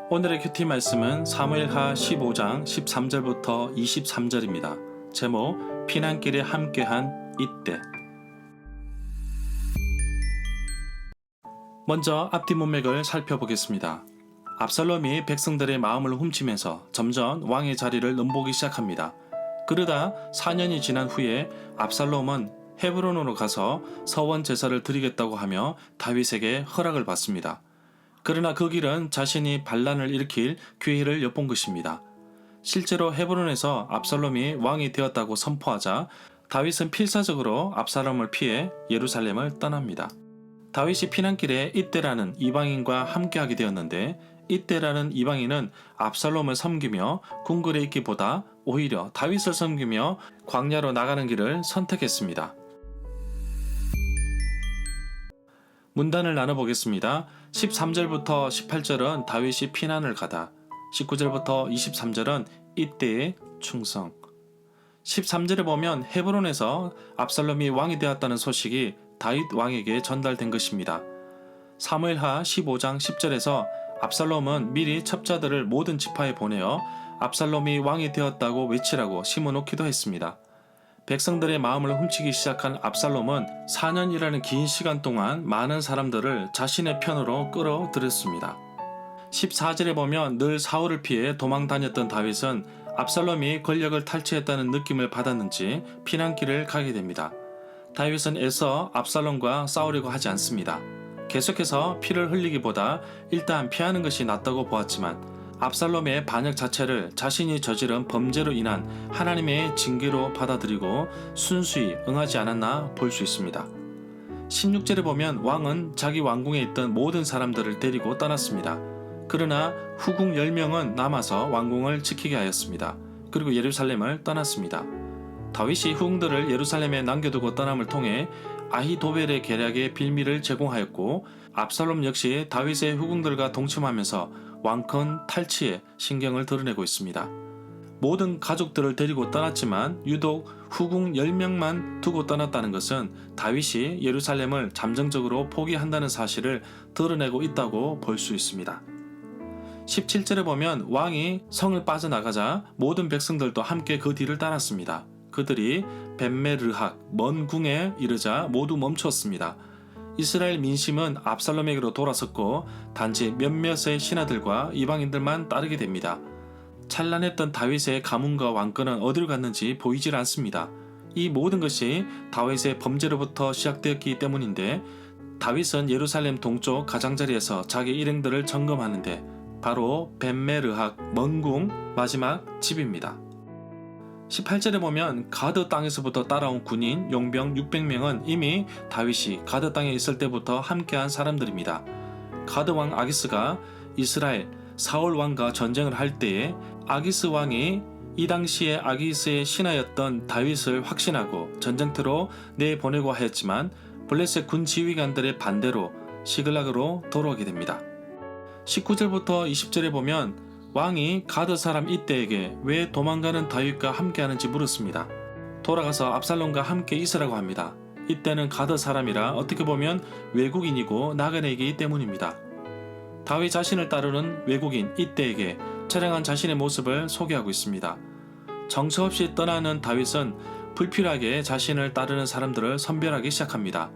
오늘의 큐티 말씀은 사무엘하 15장 13절부터 23절입니다. 제목 피난길에 함께한 이때. 먼저 앞뒤 문맥을 살펴보겠습니다. 압살롬이 백성들의 마음을 훔치면서 점점 왕의 자리를 넘보기 시작합니다. 그러다 4년이 지난 후에 압살롬은 헤브론으로 가서 서원 제사를 드리겠다고 하며 다윗에게 허락을 받습니다. 그러나 그 길은 자신이 반란을 일으킬 기회를 엿본 것입니다. 실제로 헤브론에서 압살롬이 왕이 되었다고 선포하자 다윗은 필사적으로 압살롬을 피해 예루살렘을 떠납니다. 다윗이 피난길에 이때라는 이방인과 함께하게 되었는데, 이때라는 이방인은 압살롬을 섬기며 궁궐에 있기보다 오히려 다윗을 섬기며 광야로 나가는 길을 선택했습니다. 문단을 나눠보겠습니다. 13절부터 18절은 다윗이 피난을 가다, 19절부터 23절은 이때의 충성. 13절에 보면 헤브론에서 압살롬이 왕이 되었다는 소식이 다윗 왕에게 전달된 것입니다. 사무엘하 15장 10절에서 압살롬은 미리 첩자들을 모든 지파에 보내어 압살롬이 왕이 되었다고 외치라고 심어놓기도 했습니다. 백성들의 마음을 훔치기 시작한 압살롬은 4년이라는 긴 시간 동안 많은 사람들을 자신의 편으로 끌어들였습니다. 14절에 보면 늘 사울을 피해 도망 다녔던 다윗은 압살롬이 권력을 탈취했다는 느낌을 받았는지 피난길을 가게 됩니다. 다윗은 애써 압살롬과 싸우려고 하지 않습니다. 계속해서 피를 흘리기보다 일단 피하는 것이 낫다고 보았지만 압살롬의 반역 자체를 자신이 저지른 범죄로 인한 하나님의 징계로 받아들이고 순수히 응하지 않았나 볼 수 있습니다. 16절에 보면 왕은 자기 왕궁에 있던 모든 사람들을 데리고 떠났습니다. 그러나 후궁 10명은 남아서 왕궁을 지키게 하였습니다. 그리고 예루살렘을 떠났습니다. 다윗이 후궁들을 예루살렘에 남겨두고 떠남을 통해 아히도벨의 계략에 빌미를 제공하였고, 압살롬 역시 다윗의 후궁들과 동침하면서 왕권 탈취에 신경을 드러내고 있습니다. 모든 가족들을 데리고 떠났지만 유독 후궁 10명만 두고 떠났다는 것은 다윗이 예루살렘을 잠정적으로 포기한다는 사실을 드러내고 있다고 볼 수 있습니다. 17절에 보면 왕이 성을 빠져나가자 모든 백성들도 함께 그 뒤를 따랐습니다. 그들이 벳메르학 먼 궁에 이르자 모두 멈추었습니다. 이스라엘 민심은 압살롬에게로 돌아섰고 단지 몇몇의 신하들과 이방인들만 따르게 됩니다. 찬란했던 다윗의 가문과 왕권은 어디로 갔는지 보이질 않습니다. 이 모든 것이 다윗의 범죄로부터 시작되었기 때문인데, 다윗은 예루살렘 동쪽 가장자리에서 자기 일행들을 점검하는데 바로 벳메르학 먼 궁 마지막 집입니다. 18절에 보면 가드 땅에서부터 따라온 군인 용병 600명은 이미 다윗이 가드 땅에 있을 때부터 함께한 사람들입니다. 가드 왕 아기스가 이스라엘 사울 왕과 전쟁을 할 때에 아기스 왕이 이 당시에 아기스의 신하였던 다윗을 확신하고 전쟁터로 내보내고 하였지만 블레셋 군 지휘관들의 반대로 시글락으로 돌아오게 됩니다. 19절부터 20절에 보면 왕이 가드 사람 이때에게 왜 도망가는 다윗과 함께하는지 물었습니다. 돌아가서 압살롬과 함께 있으라고 합니다. 이때는 가드 사람이라 어떻게 보면 외국인이고 나그네이기 때문입니다. 다윗 자신을 따르는 외국인 이때에게 처량한 자신의 모습을 소개하고 있습니다. 정처 없이 떠나는 다윗은 불필요하게 자신을 따르는 사람들을 선별하기 시작합니다.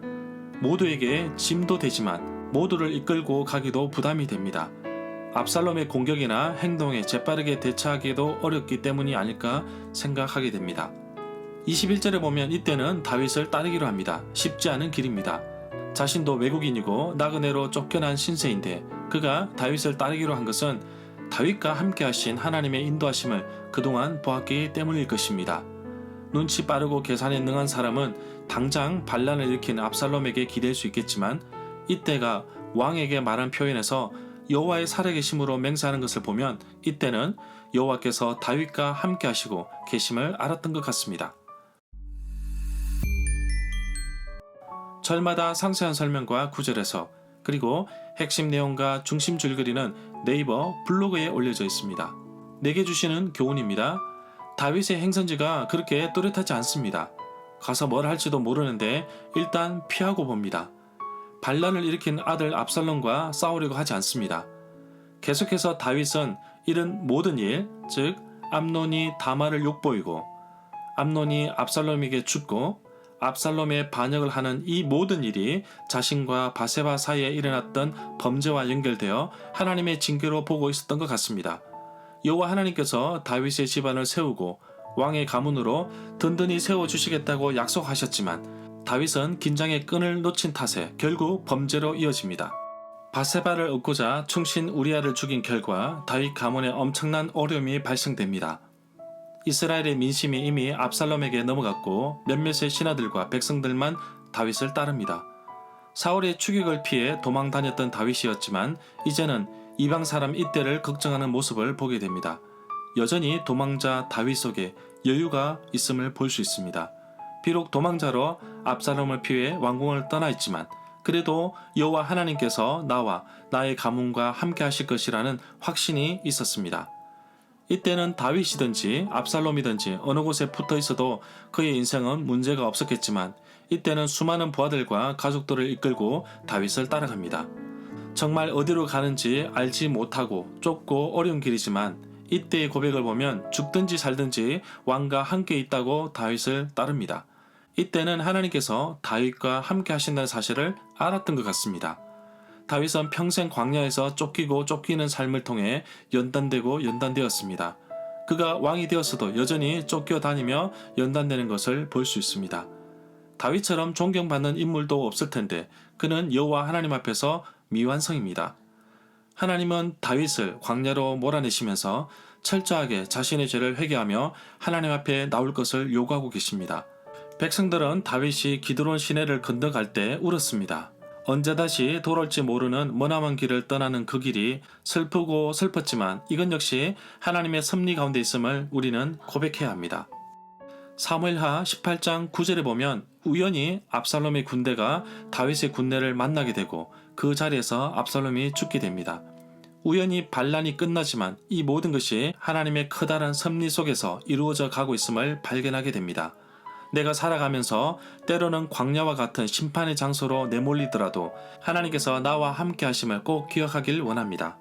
모두에게 짐도 되지만 모두를 이끌고 가기도 부담이 됩니다. 압살롬의 공격이나 행동에 재빠르게 대처하기도 어렵기 때문이 아닐까 생각하게 됩니다. 21절에 보면 이때는 다윗을 따르기로 합니다. 쉽지 않은 길입니다. 자신도 외국인이고 나그네로 쫓겨난 신세인데 그가 다윗을 따르기로 한 것은 다윗과 함께 하신 하나님의 인도하심을 그동안 보았기 때문일 것입니다. 눈치 빠르고 계산에 능한 사람은 당장 반란을 일으키는 압살롬에게 기댈 수 있겠지만, 이때가 왕에게 말한 표현에서 여호와의 살아계심으로 맹세하는 것을 보면 이때는 여호와께서 다윗과 함께 하시고 계심을 알았던 것 같습니다. 절마다 상세한 설명과 구절에서, 그리고 핵심 내용과 중심 줄거리는 네이버 블로그에 올려져 있습니다. 내게 주시는 교훈입니다. 다윗의 행선지가 그렇게 또렷하지 않습니다. 가서 뭘 할지도 모르는데 일단 피하고 봅니다. 반란을 일으킨 아들 압살롬과 싸우려고 하지 않습니다. 계속해서 다윗은 이런 모든 일, 즉 암논이 다말을 욕보이고 암논이 압살롬에게 죽고 압살롬의 반역을 하는 이 모든 일이 자신과 바세바 사이에 일어났던 범죄와 연결되어 하나님의 징계로 보고 있었던 것 같습니다. 여호와 하나님께서 다윗의 집안을 세우고 왕의 가문으로 든든히 세워주시겠다고 약속하셨지만 다윗은 긴장의 끈을 놓친 탓에 결국 범죄로 이어집니다. 바세바를 얻고자 충신 우리아를 죽인 결과 다윗 가문에 엄청난 어려움이 발생됩니다. 이스라엘의 민심이 이미 압살롬에게 넘어갔고 몇몇의 신하들과 백성들만 다윗을 따릅니다. 사울의 추격을 피해 도망 다녔던 다윗이었지만 이제는 이방 사람 이때를 걱정하는 모습을 보게 됩니다. 여전히 도망자 다윗 속에 여유가 있음을 볼 수 있습니다. 비록 도망자로 압살롬을 피해 왕궁을 떠나 있지만 그래도 여호와 하나님께서 나와 나의 가문과 함께 하실 것이라는 확신이 있었습니다. 이때는 다윗이든지 압살롬이든지 어느 곳에 붙어 있어도 그의 인생은 문제가 없었겠지만 이때는 수많은 부하들과 가족들을 이끌고 다윗을 따라갑니다. 정말 어디로 가는지 알지 못하고 좁고 어려운 길이지만 이때의 고백을 보면 죽든지 살든지 왕과 함께 있다고 다윗을 따릅니다. 이때는 하나님께서 다윗과 함께 하신다는 사실을 알았던 것 같습니다. 다윗은 평생 광야에서 쫓기고 쫓기는 삶을 통해 연단되고 연단되었습니다. 그가 왕이 되었어도 여전히 쫓겨다니며 연단되는 것을 볼 수 있습니다. 다윗처럼 존경받는 인물도 없을 텐데 그는 여호와 하나님 앞에서 미완성입니다. 하나님은 다윗을 광야로 몰아내시면서 철저하게 자신의 죄를 회개하며 하나님 앞에 나올 것을 요구하고 계십니다. 백성들은 다윗이 기드론 시내를 건너갈 때 울었습니다. 언제 다시 돌아올지 모르는 머나먼 길을 떠나는 그 길이 슬프고 슬펐지만 이건 역시 하나님의 섭리 가운데 있음을 우리는 고백해야 합니다. 사무엘하 18장 9절에 보면 우연히 압살롬의 군대가 다윗의 군대를 만나게 되고 그 자리에서 압살롬이 죽게 됩니다. 우연히 반란이 끝나지만 이 모든 것이 하나님의 커다란 섭리 속에서 이루어져 가고 있음을 발견하게 됩니다. 내가 살아가면서 때로는 광야와 같은 심판의 장소로 내몰리더라도 하나님께서 나와 함께 하심을 꼭 기억하길 원합니다.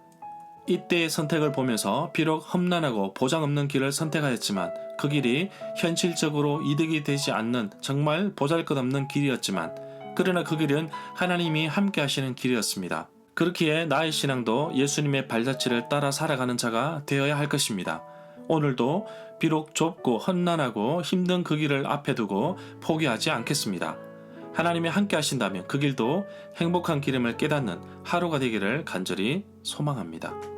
이때의 선택을 보면서 비록 험난하고 보장 없는 길을 선택하였지만 그 길이 현실적으로 이득이 되지 않는 정말 보잘것없는 길이었지만 그러나 그 길은 하나님이 함께 하시는 길이었습니다. 그렇기에 나의 신앙도 예수님의 발자취를 따라 살아가는 자가 되어야 할 것입니다. 오늘도 비록 좁고 험난하고 힘든 그 길을 앞에 두고 포기하지 않겠습니다. 하나님이 함께 하신다면 그 길도 행복한 길임을 깨닫는 하루가 되기를 간절히 소망합니다.